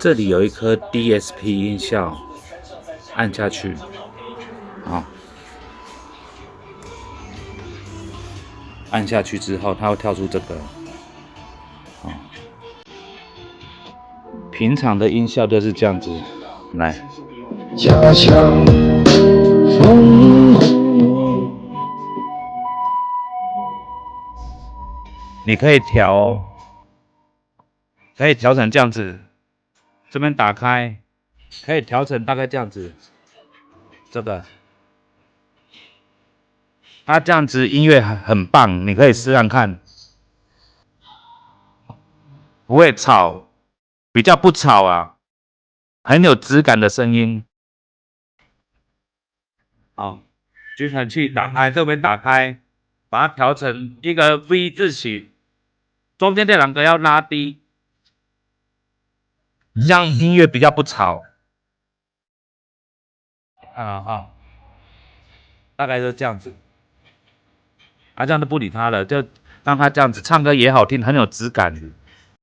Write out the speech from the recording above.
这里有一颗 DSP 音效，按下去，好，按下去之后，它会跳出这个，好，平常的音效就是这样子，来，加强风，你可以调哦，可以调成这样子，这边打开，可以调成大概这样子，这个。它这样子音乐很棒，你可以试看看，不会吵，比较不吵啊，很有质感的声音。好，吸尘器打开，这边打开，把它调成一个 V 字形，中间这两个要拉低，让音乐比较不吵。大概就这样子。这样都不理他了，就让他这样子唱歌也好听，很有质感。